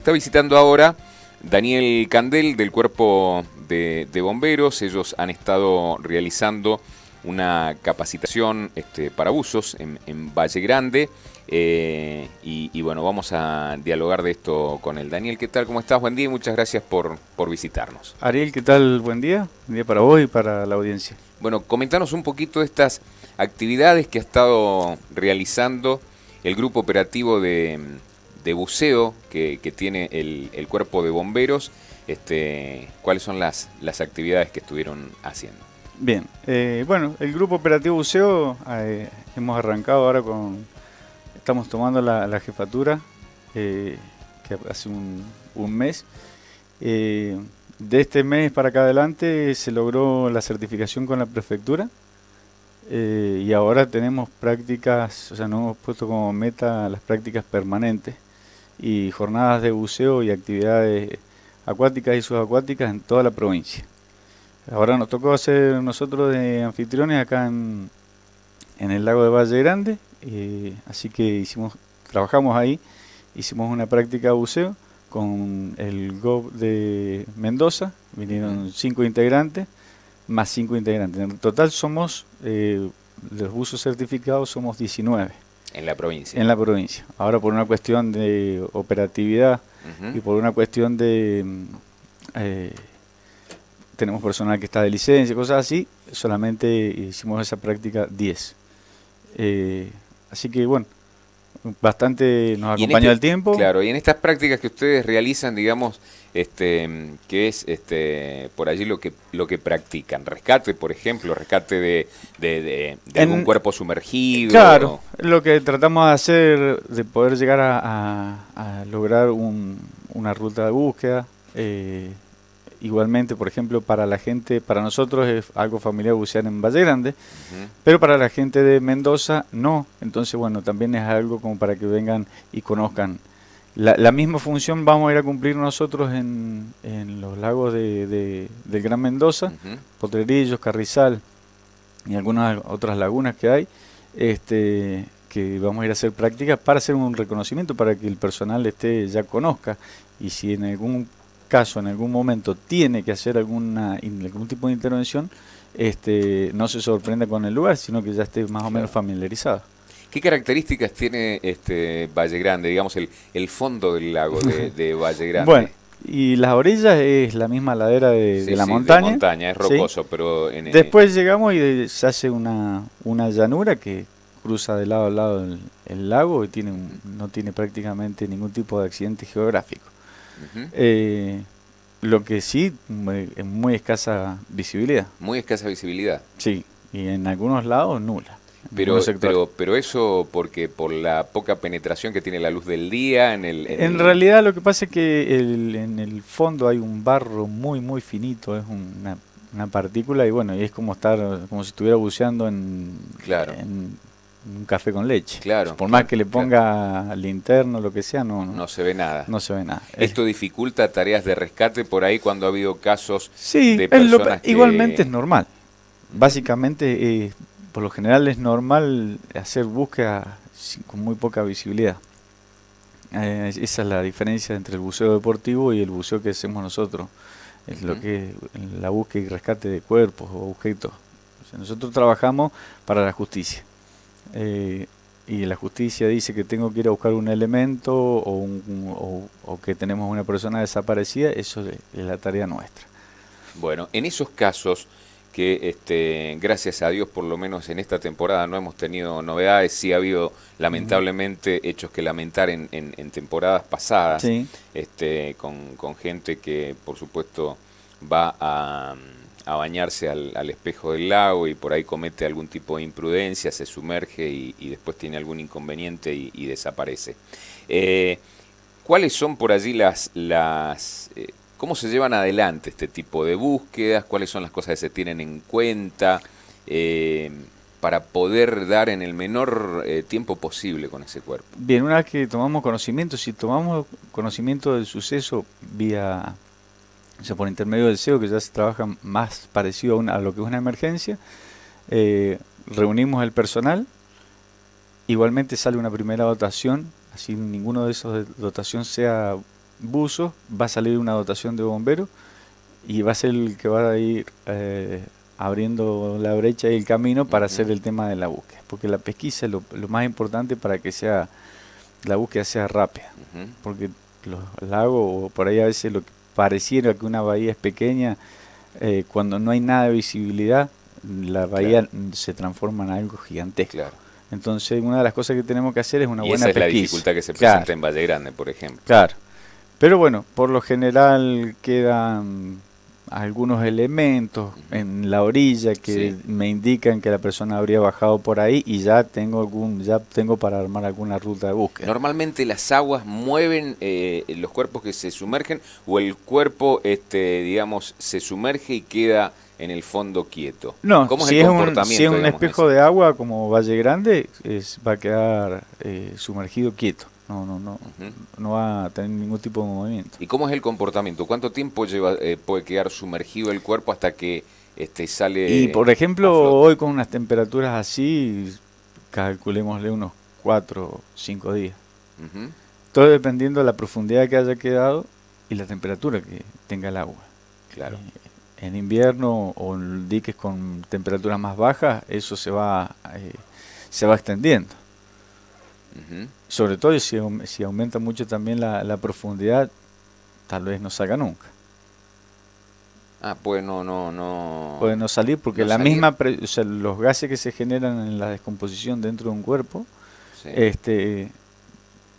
Está visitando ahora Daniel Candel del Cuerpo de Bomberos. Ellos han estado realizando una capacitación para buzos en Valle Grande. Y bueno, vamos a dialogar de esto con él. Daniel, ¿qué tal? ¿Cómo estás? Buen día y muchas gracias por visitarnos. Ariel, ¿qué tal? Buen día para vos y para la audiencia. Bueno, comentanos un poquito de estas actividades que ha estado realizando el grupo operativo de buceo que tiene el Cuerpo de Bomberos. ¿Cuáles son las actividades que estuvieron haciendo? Bien, bueno, el grupo operativo buceo hemos arrancado ahora estamos tomando la jefatura, que hace un mes. De este mes para acá adelante se logró la certificación con la prefectura, y ahora tenemos prácticas, o sea, nos hemos puesto como meta las prácticas permanentes y jornadas de buceo y actividades acuáticas y subacuáticas en toda la provincia. Ahora nos tocó hacer nosotros de anfitriones acá en el lago de Valle Grande, así que trabajamos ahí, hicimos una práctica de buceo con el GOB de Mendoza, vinieron 5 integrantes, más 5 integrantes. En total somos, los buzos certificados somos 19. En la provincia. En la provincia. Ahora por una cuestión de operatividad y por una cuestión de... tenemos personal que está de licencia y cosas así, solamente hicimos esa práctica 10. Así que bueno, bastante nos acompañó el tiempo. Claro, y en estas prácticas que ustedes realizan, digamos, ¿qué es por allí lo que practican? ¿Rescate, por ejemplo? ¿Rescate de algún cuerpo sumergido? Claro, lo que tratamos de hacer, de poder llegar a lograr una ruta de búsqueda. Igualmente, por ejemplo, para la gente, para nosotros es algo familiar bucear en Valle Grande, pero para la gente de Mendoza no. Entonces, bueno, también es algo como para que vengan y conozcan. La misma función vamos a ir a cumplir nosotros en los lagos del Gran Mendoza, Potrerillos, Carrizal y algunas otras lagunas que hay, que vamos a ir a hacer prácticas para hacer un reconocimiento, para que el personal ya conozca, y si en algún caso, en algún momento tiene que hacer algún tipo de intervención, no se sorprenda con el lugar, sino que ya esté más o menos familiarizado. ¿Qué características tiene Valle Grande, digamos el fondo del lago de Valle Grande? Bueno, y las orillas es la misma ladera de la montaña. De montaña, es rocoso, ¿sí? Pero después llegamos y se hace una llanura que cruza de lado a lado el lago y no tiene prácticamente ningún tipo de accidente geográfico. Lo que sí es muy escasa visibilidad. Muy escasa visibilidad. Sí, y en algunos lados nula. Pero eso porque por la poca penetración que tiene la luz del día en realidad lo que pasa es que en el fondo hay un barro muy finito, es una partícula, y bueno, y es como si estuviera buceando en un café con leche. Claro. Por más que le ponga linterna o lo que sea, no se ve nada. No se ve nada. ¿Esto dificulta tareas de rescate por ahí cuando ha habido casos de personas igualmente es normal. Básicamente, por lo general es normal hacer búsqueda con muy poca visibilidad. Esa es la diferencia entre el buceo deportivo y el buceo que hacemos nosotros. Es lo que es la búsqueda y rescate de cuerpos o objetos. O sea, nosotros trabajamos para la justicia. Y la justicia dice que tengo que ir a buscar un elemento o que tenemos una persona desaparecida, eso es la tarea nuestra. Bueno, en esos casos que gracias a Dios por lo menos en esta temporada no hemos tenido novedades, sí ha habido lamentablemente hechos que lamentar en temporadas pasadas, sí. Con gente que por supuesto va a bañarse al espejo del lago y por ahí comete algún tipo de imprudencia, se sumerge y después tiene algún inconveniente y desaparece. ¿Cuáles son por allí cómo se llevan adelante este tipo de búsquedas? ¿Cuáles son las cosas que se tienen en cuenta para poder dar en el menor tiempo posible con ese cuerpo? Bien, una vez que tomamos conocimiento, si tomamos conocimiento del suceso vía... O sea, por intermedio del SEO, que ya se trabaja más parecido a lo que es una emergencia, reunimos el personal, igualmente sale una primera dotación, así ninguno de esos de dotación sea buzos, va a salir una dotación de bomberos y va a ser el que va a ir abriendo la brecha y el camino para hacer el tema de la búsqueda, porque la pesquisa es lo más importante para que la búsqueda sea rápida, porque los lagos, o por ahí a veces lo que pareciera que una bahía es pequeña, cuando no hay nada de visibilidad, la bahía se transforma en algo gigantesco. Claro. Entonces, una de las cosas que tenemos que hacer es una Y buena esa es pesquisa. la dificultad que se presenta en Valle Grande, por ejemplo. Claro. Pero bueno, por lo general quedan algunos elementos en la orilla que me indican que la persona habría bajado por ahí y ya tengo para armar alguna ruta de búsqueda. Normalmente las aguas mueven los cuerpos que se sumergen, o el cuerpo, digamos, se sumerge y queda en el fondo quieto. No, ¿Cómo si es el es comportamiento? Si es un espejo de agua como Valle Grande, va a quedar sumergido quieto. No va a tener ningún tipo de movimiento. ¿Y cómo es el comportamiento? ¿Cuánto tiempo puede quedar sumergido el cuerpo hasta que sale? Y por ejemplo, hoy con unas temperaturas así, calculémosle unos 4 o 5 días. Todo dependiendo de la profundidad que haya quedado y la temperatura que tenga el agua. Claro. En invierno o en diques con temperaturas más bajas, eso se va extendiendo. Sobre todo si aumenta mucho también la profundidad, tal vez no salga nunca. Puede no puede no salir porque o sea, los gases que se generan en la descomposición dentro de un cuerpo,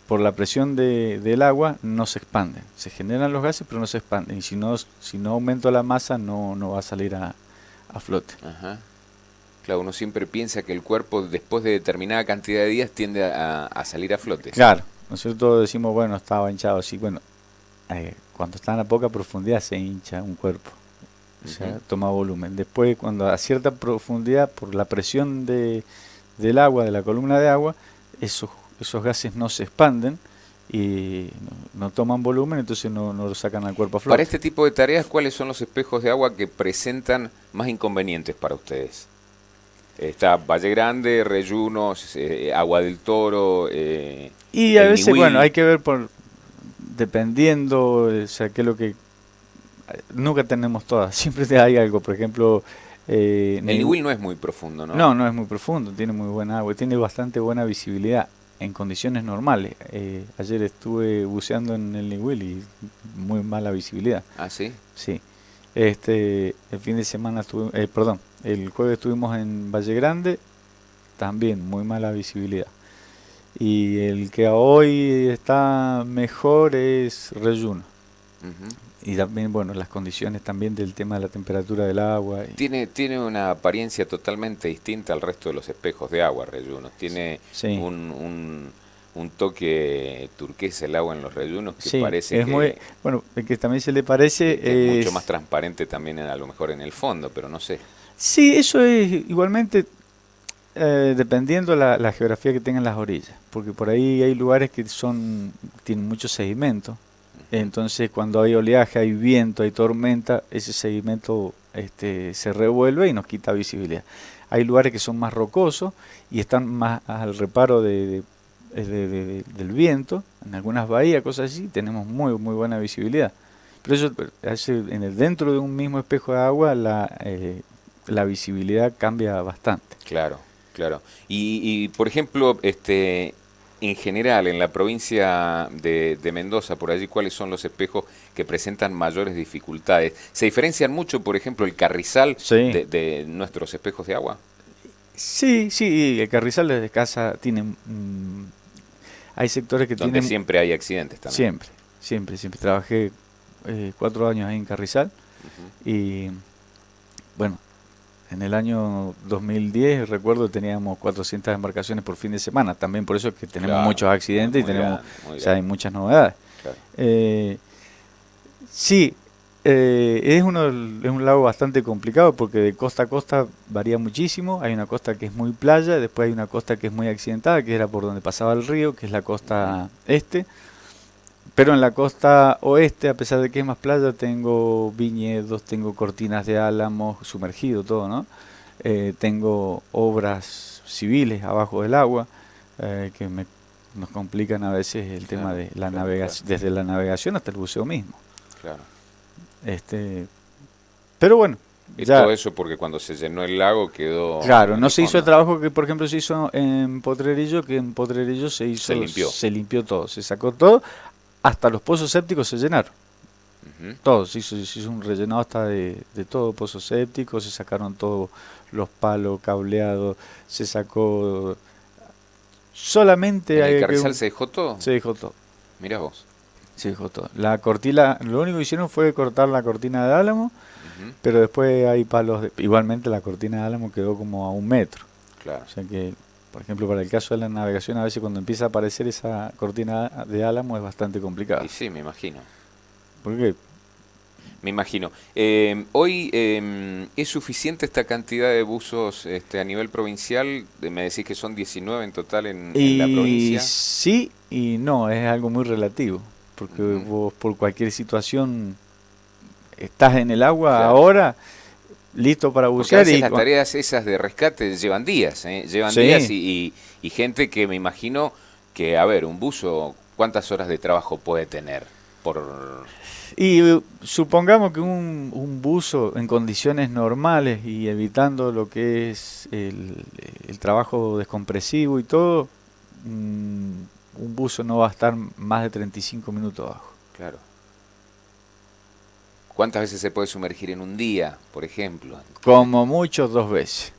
por la presión del agua no se expanden. Se generan los gases pero no se expanden, y si no aumento la masa no va a salir a flote. Claro, uno siempre piensa que el cuerpo después de determinada cantidad de días tiende a salir a flote. Claro, nosotros decimos, bueno, estaba hinchado así. Bueno, cuando está a poca profundidad se hincha un cuerpo, o sea, toma volumen. Después, cuando a cierta profundidad, por la presión del agua, de la columna de agua, esos gases no se expanden y no toman volumen, entonces no lo sacan al cuerpo a flote. Para este tipo de tareas, ¿cuáles son los espejos de agua que presentan más inconvenientes para ustedes? Está Valle Grande, Reyunos, Agua del Toro. Y a veces, bueno, hay que ver dependiendo, o sea, qué es lo que. Nunca tenemos todas, siempre hay algo, por ejemplo. El Niwil no es muy profundo, ¿no? No es muy profundo, tiene muy buena agua, tiene bastante buena visibilidad en condiciones normales. Ayer estuve buceando en el Niwil y muy mala visibilidad. ¿Ah, sí? Sí. El fin de semana el jueves estuvimos en Valle Grande, también muy mala visibilidad. Y el que hoy está mejor es Reyuno. Y también, bueno, las condiciones también del tema de la temperatura del agua. Tiene una apariencia totalmente distinta al resto de los espejos de agua, Reyuno. Tiene un toque turquesa el agua en los Reyunos que parece es muy bueno, que también se le parece que es mucho más transparente también a lo mejor en el fondo, pero no sé. Sí, eso es igualmente dependiendo la geografía que tengan las orillas, porque por ahí hay lugares que tienen mucho sedimento. Entonces cuando hay oleaje, hay viento, hay tormenta, ese sedimento se revuelve y nos quita visibilidad. Hay lugares que son más rocosos y están más al reparo del viento. En algunas bahías, cosas así, tenemos muy buena visibilidad. Pero eso dentro de un mismo espejo de agua la visibilidad cambia bastante. Claro. Y por ejemplo, en general, en la provincia de Mendoza, por allí, ¿cuáles son los espejos que presentan mayores dificultades? ¿Se diferencian mucho, por ejemplo, el carrizal de nuestros espejos de agua? Sí, el carrizal desde casa tiene... hay sectores que donde tienen... siempre hay accidentes también. Siempre. Trabajé 4 años ahí en carrizal y, bueno, en el año 2010, recuerdo, teníamos 400 embarcaciones por fin de semana. También por eso es que tenemos muchos accidentes y tenemos, hay muchas novedades. Claro. Es un lago bastante complicado porque de costa a costa varía muchísimo. Hay una costa que es muy playa, después hay una costa que es muy accidentada, que era por donde pasaba el río, que es la costa este. Pero en la costa oeste, a pesar de que es más playa, tengo viñedos, tengo cortinas de álamos, sumergido todo, ¿no? Tengo obras civiles abajo del agua, que me nos complican a veces el tema Claro, de la claro, navegación, desde la navegación hasta el buceo mismo. claro. Este, pero bueno, Y ya, todo eso porque cuando se llenó el lago quedó claro, en no el se hizo el fondo. trabajo que, por ejemplo, se hizo en Potrerillo, que en Potrerillo Se limpió. se limpió todo, se sacó todo, hasta los pozos sépticos se llenaron. Ujú. Todo, se hizo un relleno hasta de todo pozo séptico, se sacaron todos los palos cableados, se sacó solamente ¿En el hay que Carrizal se dejó todo? se dejó todo, Mirá vos. se dejó todo. La cortina, lo único que hicieron fue cortar la cortina de álamo, Ujú. pero después hay palos igualmente la cortina de álamo quedó como a 1 metro. Claro. O sea que, por ejemplo, para el caso de la navegación, a veces cuando empieza a aparecer esa cortina de álamo es bastante complicado. Y sí, me imagino. Porque Me imagino. Hoy es suficiente esta cantidad de buzos a nivel provincial. Me decís que son 19 en total en la y provincia. sí y no, es algo muy relativo, porque Ujú. vos por cualquier situación estás en el agua Claro. ahora, listo para Porque a bucear veces y las tareas esas de rescate llevan días, ¿eh? Llevan días sí, y gente que me imagino que, a ver, un buzo, ¿cuántas horas de trabajo puede tener? Por... y supongamos que un buzo en condiciones normales y evitando lo que es el trabajo descompresivo y todo, un buzo no va a estar más de 35 minutos abajo. Claro. ¿Cuántas veces se puede sumergir en un día, por ejemplo? Como mucho 2 veces,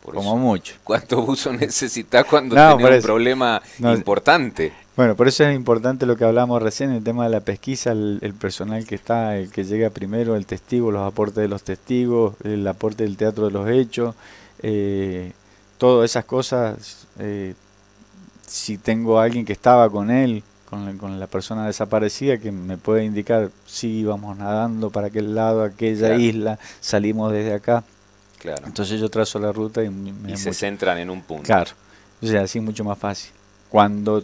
Por como eso. mucho. ¿Cuánto buzo necesitas cuando No, tenés por un eso. problema No, importante? bueno, por eso es importante lo que hablamos recién, el tema de la pesquisa, el personal que está, el que llega primero, el testigo, los aportes de los testigos, el aporte del teatro de los hechos, eh, todas esas cosas. Si tengo a alguien que estaba con él, con la persona desaparecida, que me puede indicar si íbamos nadando para aquel lado, aquella Claro, isla, salimos desde acá. claro. Entonces yo trazo la ruta y me Y es se mucho. centran en un punto. Claro, o sea, así mucho más fácil. Cuando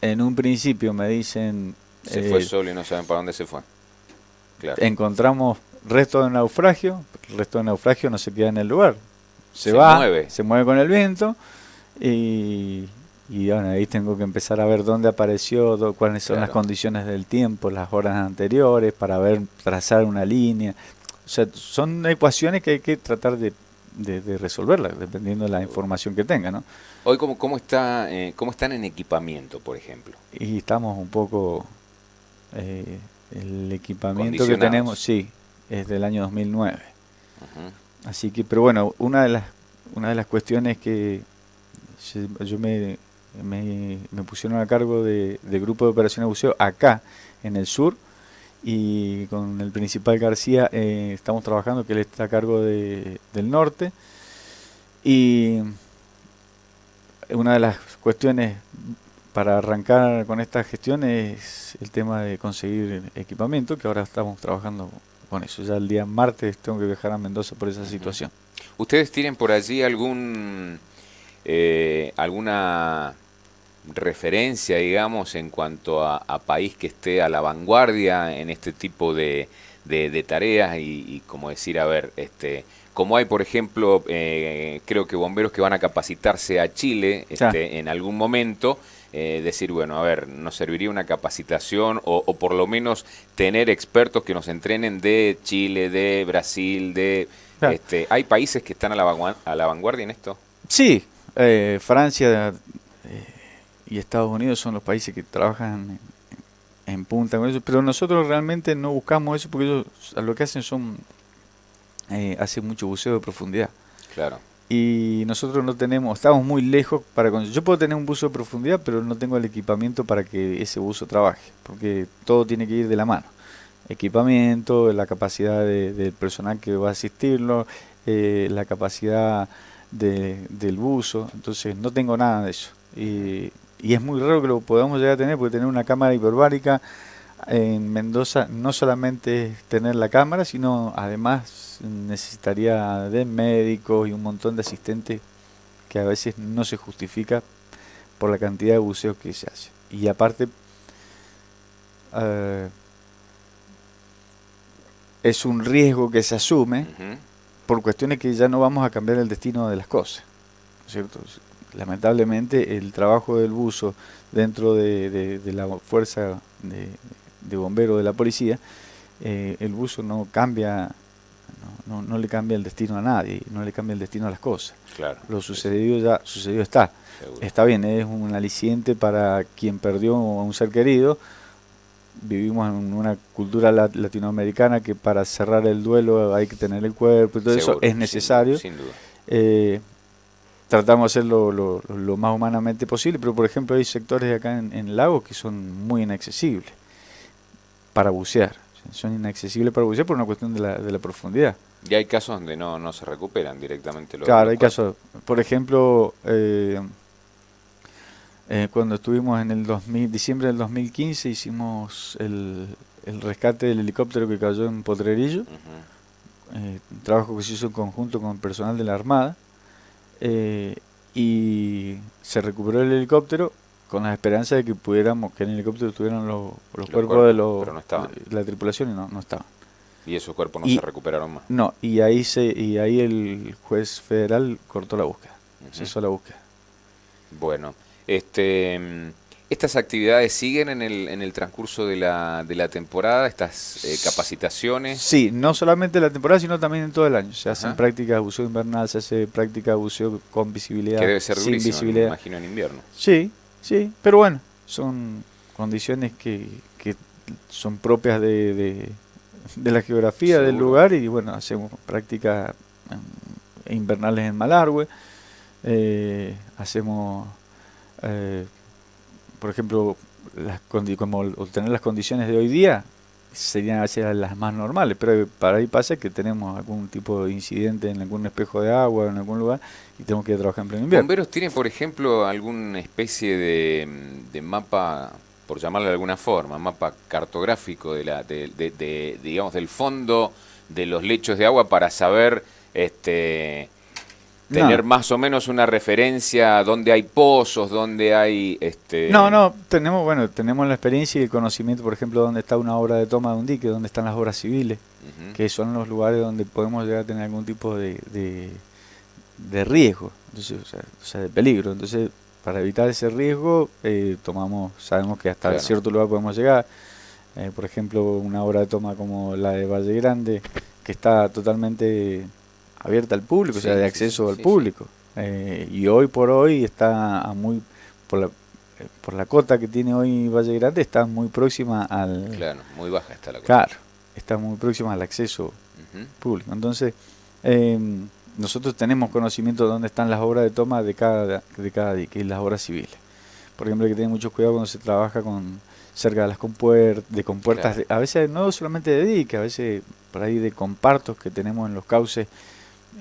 en un principio me dicen, Se fue eh, solo y no saben para dónde se fue. Claro. encontramos restos de naufragio, el resto de naufragio no se queda en el lugar. Se Se va, mueve. se mueve con el viento y, y bueno, ahí tengo que empezar a ver dónde apareció, cuáles son las Claro. condiciones del tiempo, las horas anteriores, para ver, trazar una línea. O sea, son ecuaciones que hay que tratar de resolverlas, dependiendo de la información que tenga, ¿no? Hoy, cómo están en equipamiento, por ejemplo? Y estamos un poco, eh, el equipamiento que tenemos, Condicionados. sí, es del año 2009. Ujú. Así que, pero bueno, una de las cuestiones que yo me pusieron a cargo de grupo de operaciones de buceo acá en el sur y con el principal García estamos trabajando, que él está a cargo del norte y una de las cuestiones para arrancar con esta gestión es el tema de conseguir equipamiento, que ahora estamos trabajando con eso. Ya el día martes tengo que viajar a Mendoza por esa Ujú. situación. ¿Ustedes tienen por allí alguna referencia, digamos, en cuanto a país que esté a la vanguardia en este tipo de tareas y como decir, a ver, como hay, por ejemplo, creo que bomberos que van a capacitarse a Chile Ya, en algún momento, decir, bueno, a ver, nos serviría una capacitación o por lo menos tener expertos que nos entrenen de Chile, de Brasil, ya. ¿hay países que están a la vanguardia en esto? Sí, Francia y Estados Unidos son los países que trabajan en punta con eso, pero nosotros realmente no buscamos eso porque ellos lo que hacen hacen mucho buceo de profundidad. Claro, Y nosotros no tenemos, estamos muy lejos yo puedo tener un buzo de profundidad, pero no tengo el equipamiento para que ese buzo trabaje, porque todo tiene que ir de la mano. Equipamiento, la capacidad del personal que va a asistirlo, la capacidad del buzo, entonces no tengo nada de eso. Y es muy raro que lo podamos llegar a tener, porque tener una cámara hiperbárica en Mendoza no solamente es tener la cámara, sino además necesitaría de médicos y un montón de asistentes que a veces no se justifica por la cantidad de buceos que se hace. Y aparte, eh, es un riesgo que se asume ujú, por cuestiones que ya no vamos a cambiar el destino de las cosas, ¿no es cierto? lamentablemente el trabajo del buzo dentro de la fuerza de bomberos de la policía, el buzo no cambia, no le cambia el destino a nadie, no le cambia el destino a las cosas. Claro. Lo sucedido ya sucedido está. Seguro. Está bien, es un aliciente para quien perdió a un ser querido. Vivimos en una cultura latinoamericana que para cerrar el duelo hay que tener el cuerpo y todo Seguro, eso es necesario. sin duda. Tratamos de hacerlo lo más humanamente posible, pero por ejemplo hay sectores de acá en el lago que son muy inaccesibles para bucear. Son inaccesibles para bucear por una cuestión de la profundidad. Y hay casos donde no se recuperan directamente Claro, los hay casos, por ejemplo, cuando estuvimos en el diciembre del 2015 hicimos el rescate del helicóptero que cayó en Potrerillo, un trabajo que se hizo en conjunto con personal de la Armada, y se recuperó el helicóptero con la esperanza de que pudiéramos, que en el helicóptero estuvieran los cuerpos de pero no estaban. la tripulación, y no estaban. Y esos cuerpos no se recuperaron más. No, y ahí el juez federal cortó la búsqueda, cesó la búsqueda. Bueno, estas actividades siguen en el transcurso de la temporada, estas capacitaciones. Sí, no solamente la temporada, sino también en todo el año. Se hacen prácticas de buceo invernal, se hace práctica de buceo con visibilidad, que debe ser sin durísimo, visibilidad. me imagino, en invierno. Sí, pero bueno, son condiciones que son propias de la geografía del lugar, y bueno, hacemos prácticas invernales en Malargüe, hacemos, por ejemplo, como obtener las condiciones de hoy día serían a veces las más normales, pero para ahí pasa que tenemos algún tipo de incidente en algún espejo de agua en algún lugar y tenemos que ir a trabajar en pleno invierno. ¿Bomberos tienen, por ejemplo, alguna especie de mapa, por llamarlo de alguna forma, mapa cartográfico digamos, del fondo de los lechos de agua para saber tener más o menos una referencia dónde hay pozos, dónde hay tenemos la experiencia y el conocimiento, por ejemplo, dónde está una obra de toma de un dique, dónde están las obras civiles, que son los lugares donde podemos llegar a tener algún tipo de riesgo, entonces, o sea, de peligro. Entonces, para evitar ese riesgo, sabemos que hasta cierto lugar podemos llegar. Por ejemplo, una obra de toma como la de Valle Grande, que está totalmente abierta al público, o sea, de acceso al público. Y hoy por hoy está por la cota que tiene hoy Valle Grande, está muy próxima al... Claro, muy baja está la cota. Claro, está muy próxima al acceso público. Entonces, nosotros tenemos conocimiento de dónde están las obras de toma de cada dique y las obras civiles. Por ejemplo, hay que tener mucho cuidado cuando se trabaja cerca de las compuertas, a veces no solamente de dique, a veces por ahí de compartos que tenemos en los cauces.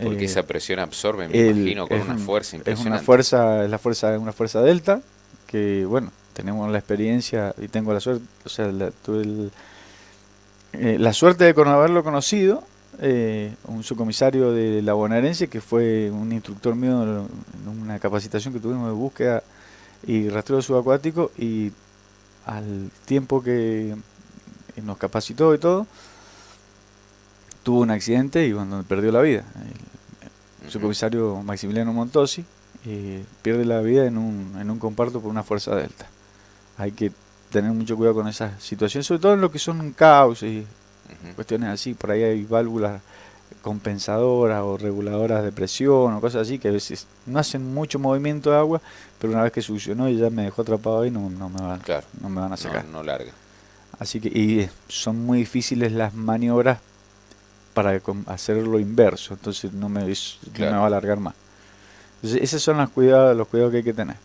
Porque esa presión absorbe, me imagino, con una fuerza impresionante. Es una fuerza delta, que bueno, tenemos la experiencia y tengo la suerte, o sea, tuve la suerte de haberlo conocido, un subcomisario de la bonaerense que fue un instructor mío en una capacitación que tuvimos de búsqueda y rastreo subacuático, y al tiempo que nos capacitó y todo, tuvo un accidente y cuando perdió la vida. El subcomisario Maximiliano Montosi pierde la vida en un comparto por una fuerza delta. Hay que tener mucho cuidado con esas situaciones, sobre todo en lo que son cauces y cuestiones así. Por ahí hay válvulas compensadoras o reguladoras de presión o cosas así que a veces no hacen mucho movimiento de agua, pero una vez que succionó y ya me dejó atrapado ahí, no me van a sacar. No larga. Así que y son muy difíciles las maniobras para hacer lo inverso, entonces no me va a alargar más. Entonces, esos son los cuidados que hay que tener.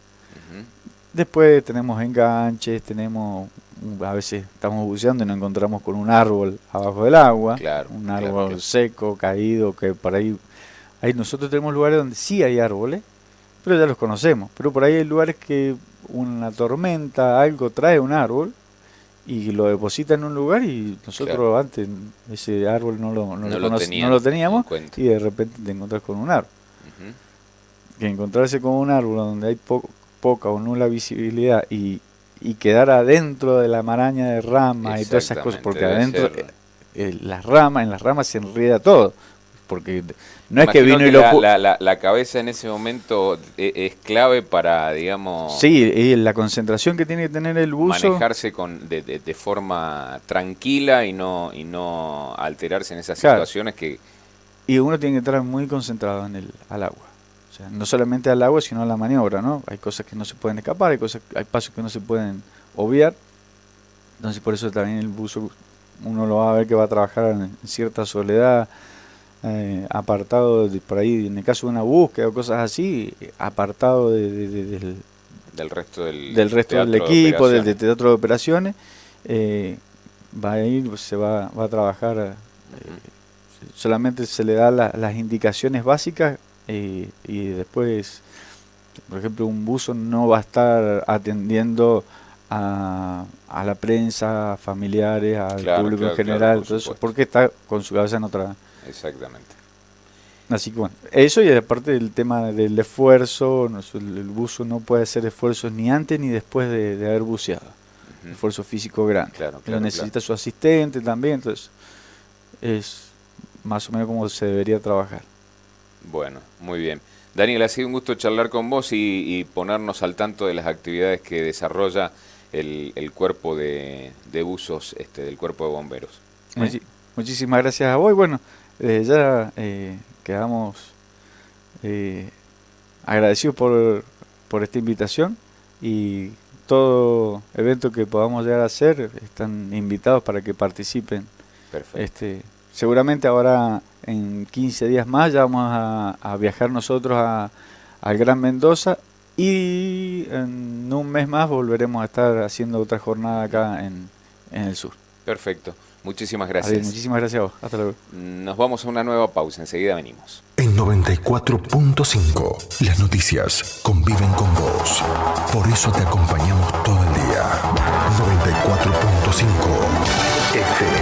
Después tenemos enganches, a veces estamos buceando y nos encontramos con un árbol abajo del agua, un árbol seco, caído, que por ahí nosotros tenemos lugares donde sí hay árboles, pero ya los conocemos, pero por ahí hay lugares que una tormenta, algo trae un árbol y lo deposita en un lugar y nosotros antes ese árbol no lo teníamos y de repente te encontrás con un árbol. Que encontrarse con un árbol donde hay poca o nula visibilidad y quedar adentro de la maraña de ramas y todas esas cosas, porque adentro en las ramas se enreda todo, porque no es que vino y lo... La cabeza en ese momento es clave para, digamos... Sí, y la concentración que tiene que tener el buzo... Manejarse de forma tranquila y no alterarse en esas situaciones que... Y uno tiene que estar muy concentrado al agua. O sea, no solamente al agua, sino a la maniobra, ¿no? Hay cosas que no se pueden escapar, hay pasos que no se pueden obviar. Entonces por eso también el buzo uno lo va a ver que va a trabajar en cierta soledad, apartado por ahí, en el caso de una búsqueda o cosas así, apartado del resto del equipo, del teatro de operaciones, va a ir, va a trabajar, solamente se le da las indicaciones básicas y después, por ejemplo, un buzo no va a estar atendiendo a la prensa, a familiares, al público en general, entonces, porque está con su cabeza en otra. Exactamente. Así que bueno, eso, y aparte del tema del esfuerzo, el buzo no puede hacer esfuerzos ni antes ni después de haber buceado. Esfuerzo físico grande. Lo necesita su asistente también, entonces es más o menos como se debería trabajar. Bueno, muy bien. Daniel, ha sido un gusto charlar con vos y ponernos al tanto de las actividades que desarrolla el cuerpo de buzos del cuerpo de bomberos. Muchísimas gracias a vos. Bueno, ya quedamos agradecidos por esta invitación, y todo evento que podamos llegar a hacer están invitados para que participen. Perfecto. Seguramente ahora en 15 días más ya vamos a viajar nosotros al Gran Mendoza, y en un mes más volveremos a estar haciendo otra jornada acá en el sur. Perfecto. Muchísimas gracias. Muchísimas gracias a vos. Hasta luego. Nos vamos a una nueva pausa. Enseguida venimos. En 94.5 las noticias conviven con vos. Por eso te acompañamos todo el día. 94.5 FM.